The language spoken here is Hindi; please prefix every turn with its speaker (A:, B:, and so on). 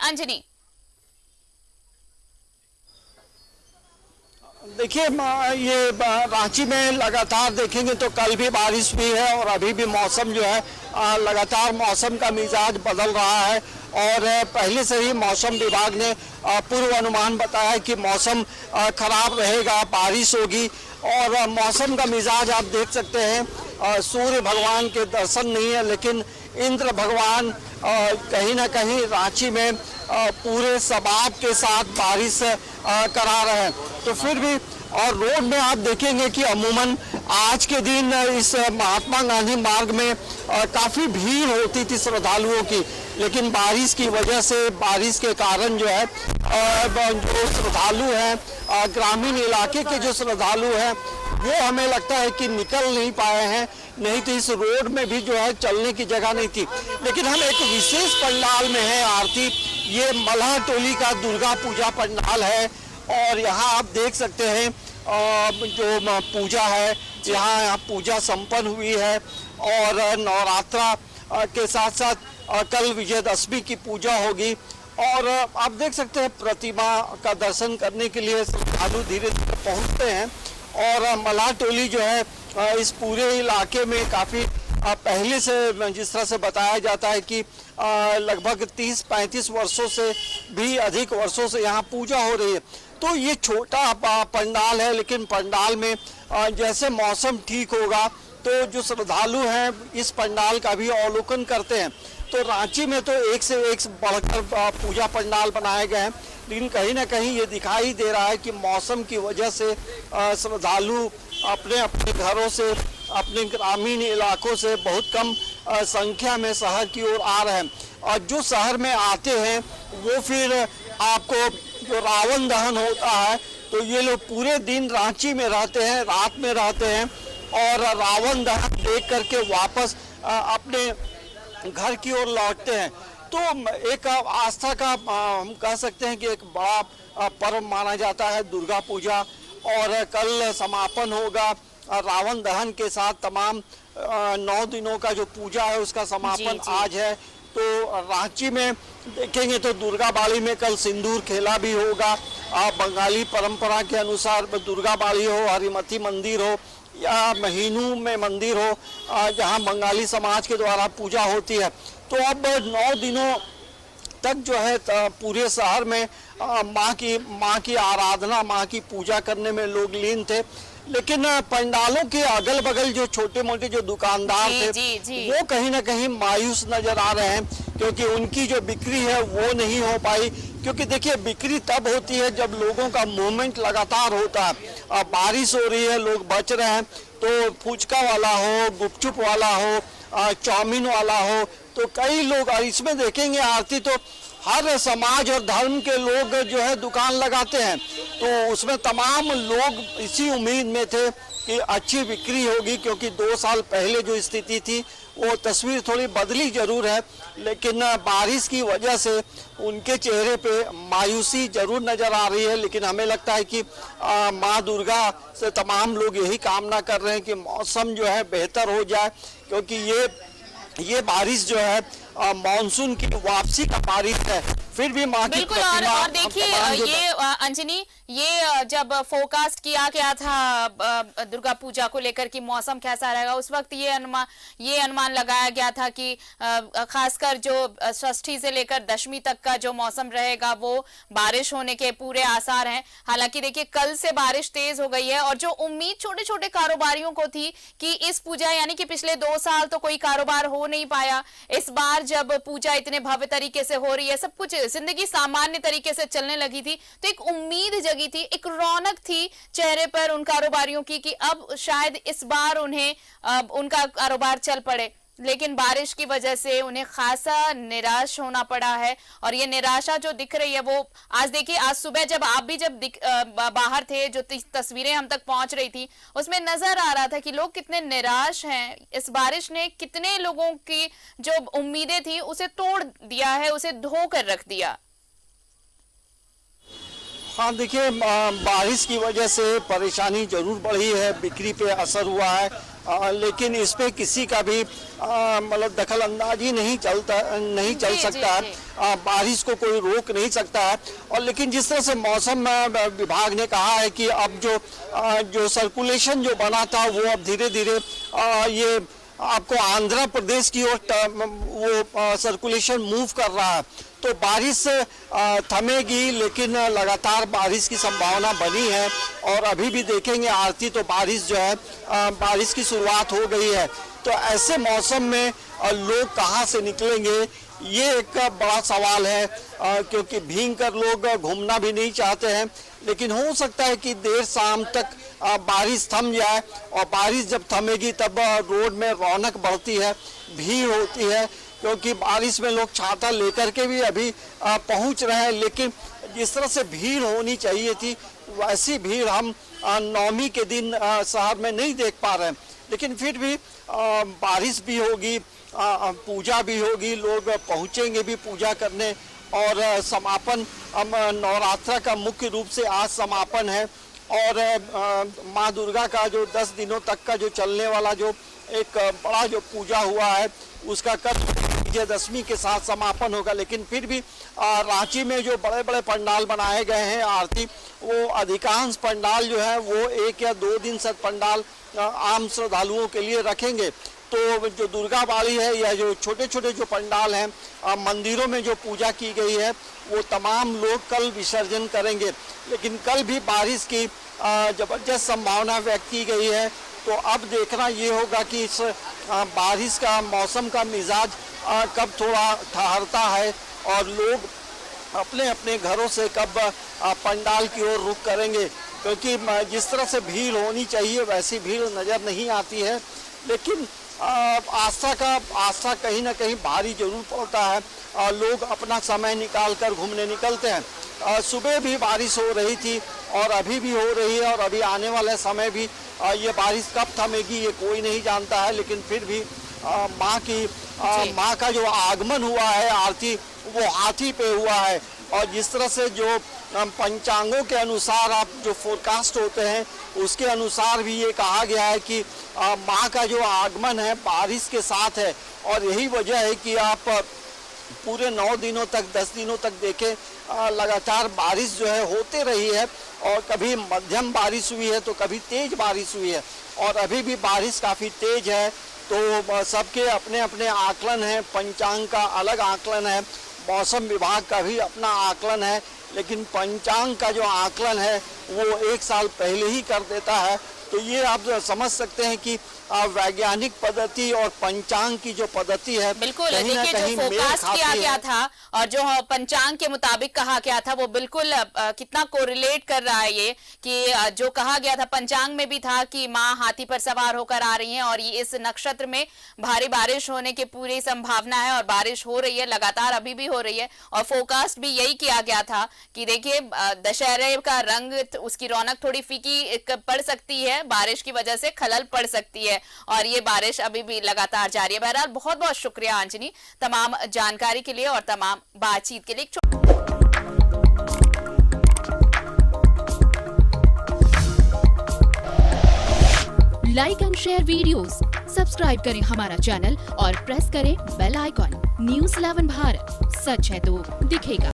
A: अंजनी।
B: देखिए ये रांची में लगातार देखेंगे तो कल भी बारिश हुई है और अभी भी मौसम जो है लगातार मौसम का मिजाज बदल रहा है। और पहले से ही मौसम विभाग ने पूर्व अनुमान बताया है कि मौसम खराब रहेगा, बारिश होगी। और मौसम का मिजाज आप देख सकते हैं, सूर्य भगवान के दर्शन नहीं है, लेकिन इंद्र भगवान कहीं ना कहीं रांची में पूरे सबाब के साथ बारिश करा रहे हैं। तो फिर भी और रोड में आप देखेंगे कि अमूमन आज के दिन इस महात्मा गांधी मार्ग में काफ़ी भीड़ होती थी श्रद्धालुओं की, लेकिन बारिश की वजह से, बारिश के कारण जो है जो श्रद्धालु हैं, ग्रामीण इलाके के जो श्रद्धालु हैं, वो हमें लगता है कि निकल नहीं पाए हैं। नहीं तो इस रोड में भी जो है चलने की जगह नहीं थी। लेकिन हम एक विशेष पंडाल में हैं आरती, ये मल्हा टोली का दुर्गा पूजा पंडाल है। और यहाँ आप देख सकते हैं जो पूजा है, यहाँ पूजा संपन्न हुई है। और नवरात्रा के साथ साथ कल विजयदशमी की पूजा होगी। और आप देख सकते हैं प्रतिमा का दर्शन करने के लिए श्रद्धालु धीरे धीरे पहुँचते हैं। और मल्हा टोली जो है इस पूरे इलाके में काफ़ी पहले से, जिस तरह से बताया जाता है कि लगभग 30-35 वर्षों से भी अधिक वर्षों से यहाँ पूजा हो रही है। तो ये छोटा पंडाल है, लेकिन पंडाल में जैसे मौसम ठीक होगा तो जो श्रद्धालु हैं इस पंडाल का भी अवलोकन करते हैं। तो रांची में तो एक से एक बढ़कर पूजा पंडाल बनाए गए हैं, लेकिन कहीं ना कहीं ये दिखाई दे रहा है कि मौसम की वजह से श्रद्धालु अपने अपने घरों से, अपने ग्रामीण इलाकों से बहुत कम संख्या में शहर की ओर आ रहे हैं। और जो शहर में आते हैं वो फिर आपको जो रावण दहन होता है, तो ये लोग पूरे दिन रांची में रहते हैं, रात में रहते हैं और रावण दहन देख करके वापस अपने घर की ओर लौटते हैं। तो एक आस्था का हम कह सकते हैं कि एक बड़ा पर्व माना जाता है दुर्गा पूजा। और कल समापन होगा रावण दहन के साथ। तमाम 9 दिनों का जो पूजा है उसका समापन आज है। तो रांची में देखेंगे तो दुर्गा बाड़ी में कल सिंदूर खेला भी होगा। बंगाली परंपरा के अनुसार दुर्गा बाड़ी हो, हरिमती मंदिर हो या महीनू में मंदिर हो, जहां बंगाली समाज के द्वारा पूजा होती है। तो अब 9 दिनों तक जो है पूरे शहर में माँ की आराधना, माँ की पूजा करने में लोग लीन थे। लेकिन पंडालों के अगल बगल जो छोटे मोटे जो दुकानदार थे वो कहीं ना कहीं मायूस नजर आ रहे हैं, क्योंकि उनकी जो बिक्री है वो नहीं हो पाई। क्योंकि देखिए बिक्री तब होती है जब लोगों का मूवमेंट लगातार होता है। बारिश हो रही है, लोग बच रहे हैं, तो फुचका वाला हो, गुपचुप वाला हो, चाउमीन वाला हो, तो कई लोग, इसमें देखेंगे आरती तो हर समाज और धर्म के लोग जो है दुकान लगाते हैं। तो उसमें तमाम लोग इसी उम्मीद में थे कि अच्छी बिक्री होगी, क्योंकि 2 साल पहले जो स्थिति थी वो तस्वीर थोड़ी बदली जरूर है, लेकिन बारिश की वजह से उनके चेहरे पे मायूसी जरूर नजर आ रही है। लेकिन हमें लगता है कि माँ दुर्गा से तमाम लोग यही कामना कर रहे हैं कि मौसम जो है बेहतर हो जाए, क्योंकि ये बारिश जो है मानसून की वापसी का बारिश है। फिर भी माँ की
A: बिल्कुल। और देखिए ये अंजनी, ये जब फोरकास्ट किया गया था दुर्गा पूजा को लेकर कि मौसम कैसा रहेगा, उस वक्त ये अनुमान लगाया गया था कि खासकर जो षष्ठी से लेकर दशमी तक का जो मौसम रहेगा वो बारिश होने के पूरे आसार हैं। हालांकि देखिए कल से बारिश तेज हो गई है, और जो उम्मीद छोटे छोटे कारोबारियों को थी कि इस पूजा, यानी कि पिछले 2 साल तो कोई कारोबार हो नहीं पाया, इस बार जब पूजा इतने भव्य तरीके से हो रही है, सब कुछ जिंदगी सामान्य तरीके से चलने लगी थी, तो एक उम्मीद जगी थी, एक रौनक थी चेहरे पर उन कारोबारियों की कि अब शायद इस बार उन्हें उनका कारोबार चल पड़े। लेकिन बारिश की वजह से उन्हें खासा निराश होना पड़ा है। और ये निराशा जो दिख रही है वो आज देखिए, आज सुबह जब आप भी बाहर थे, जो तस्वीरें हम तक पहुंच रही थी, उसमें नजर आ रहा था कि लोग कितने निराश हैं। इस बारिश ने कितने लोगों की जो उम्मीदें थी उसे तोड़ दिया है, उसे धो कर रख दिया।
B: हाँ देखिए, बारिश की वजह से परेशानी जरूर बढ़ी है, बिक्री पे असर हुआ है। लेकिन इसमें किसी का भी मतलब दखल अंदाजी नहीं चल
A: जी,
B: सकता है।
A: जी।
B: बारिश को कोई रोक नहीं सकता है। और लेकिन जिस तरह से मौसम विभाग ने कहा है कि अब जो सर्कुलेशन जो बना था वो अब धीरे धीरे ये आपको आंध्र प्रदेश की ओर वो सर्कुलेशन मूव कर रहा है, तो बारिश थमेगी, लेकिन लगातार बारिश की संभावना बनी है। और अभी भी देखेंगे आरती तो बारिश जो है बारिश की शुरुआत हो गई है। तो ऐसे मौसम में लोग कहाँ से निकलेंगे, ये एक बड़ा सवाल है, क्योंकि भीग कर लोग घूमना भी नहीं चाहते हैं। लेकिन हो सकता है कि देर शाम तक बारिश थम जाए, और बारिश जब थमेगी तब रोड में रौनक बढ़ती है, भीड़ होती है, क्योंकि बारिश में लोग छाता लेकर के भी अभी पहुंच रहे हैं। लेकिन जिस तरह से भीड़ होनी चाहिए थी वैसी भीड़ हम नवमी के दिन शहर में नहीं देख पा रहे हैं। लेकिन फिर भी बारिश भी होगी, पूजा भी होगी, लोग पहुंचेंगे भी पूजा करने। और समापन नवरात्र का मुख्य रूप से आज समापन है, और माँ दुर्गा का जो 10 दिनों तक का जो चलने वाला जो एक बड़ा जो पूजा हुआ है उसका कल विजयदशमी के साथ समापन होगा। लेकिन फिर भी रांची में जो बड़े बड़े पंडाल बनाए गए हैं आरती, वो अधिकांश पंडाल जो है वो 1 या 2 दिन से पंडाल आम श्रद्धालुओं के लिए रखेंगे। तो जो दुर्गा बाड़ी है या जो छोटे छोटे जो पंडाल हैं मंदिरों में जो पूजा की गई है वो तमाम लोग कल विसर्जन करेंगे। लेकिन कल भी बारिश की ज़बरदस्त संभावना व्यक्त की गई है। तो अब देखना ये होगा कि इस बारिश का मौसम का मिजाज कब थोड़ा ठहरता है, और लोग अपने अपने घरों से कब पंडाल की ओर रुख करेंगे। क्योंकि जिस तरह से भीड़ होनी चाहिए वैसी भीड़ नज़र नहीं आती है। लेकिन आस्था कहीं ना कहीं भारी जरूर पड़ता है। लोग अपना समय निकाल कर घूमने निकलते हैं। सुबह भी बारिश हो रही थी और अभी भी हो रही है, और अभी आने वाले समय भी ये बारिश कब थमेगी ये कोई नहीं जानता है। लेकिन फिर भी माँ का जो आगमन हुआ है आरती वो हाथी पे हुआ है। और जिस तरह से जो पंचांगों के अनुसार आप जो फोरकास्ट होते हैं उसके अनुसार भी ये कहा गया है कि माँ का जो आगमन है बारिश के साथ है। और यही वजह है कि आप पूरे 9 दिनों तक 10 दिनों तक देखें लगातार बारिश जो है होते रही है, और कभी मध्यम बारिश हुई है तो कभी तेज बारिश हुई है, और अभी भी बारिश काफ़ी तेज है। तो सबके अपने अपने आकलन हैं, पंचांग का अलग आकलन है, मौसम विभाग का भी अपना आकलन है। लेकिन पंचांग का जो आकलन है वो 1 साल पहले ही कर देता है। तो ये आप समझ सकते हैं कि वैज्ञानिक पद्धति और पंचांग की जो पद्धति है
A: बिल्कुल, देखिए जो फोरकास्ट किया गया था और जो पंचांग के मुताबिक कहा गया था वो बिल्कुल कितना कोरिलेट कर रहा है ये कि जो कहा गया था पंचांग में भी था कि माँ हाथी पर सवार होकर आ रही हैं और ये इस नक्षत्र में भारी बारिश होने की पूरी संभावना है और बारिश हो रही है, लगातार अभी भी हो रही है। और फोरकास्ट भी यही किया गया था कि देखिए दशहरे का रंग, उसकी रौनक थोड़ी फीकी पड़ सकती है, बारिश की वजह से खलल पड़ सकती है, और ये बारिश अभी भी लगातार जारी है। बहरहाल बहुत बहुत शुक्रिया अंजनी तमाम जानकारी के लिए और तमाम बातचीत के लिए।
C: Like and share videos, subscribe करें हमारा चैनल और प्रेस करें बेल आइकॉन। न्यूज़ 11 भारत, सच है तो दिखेगा।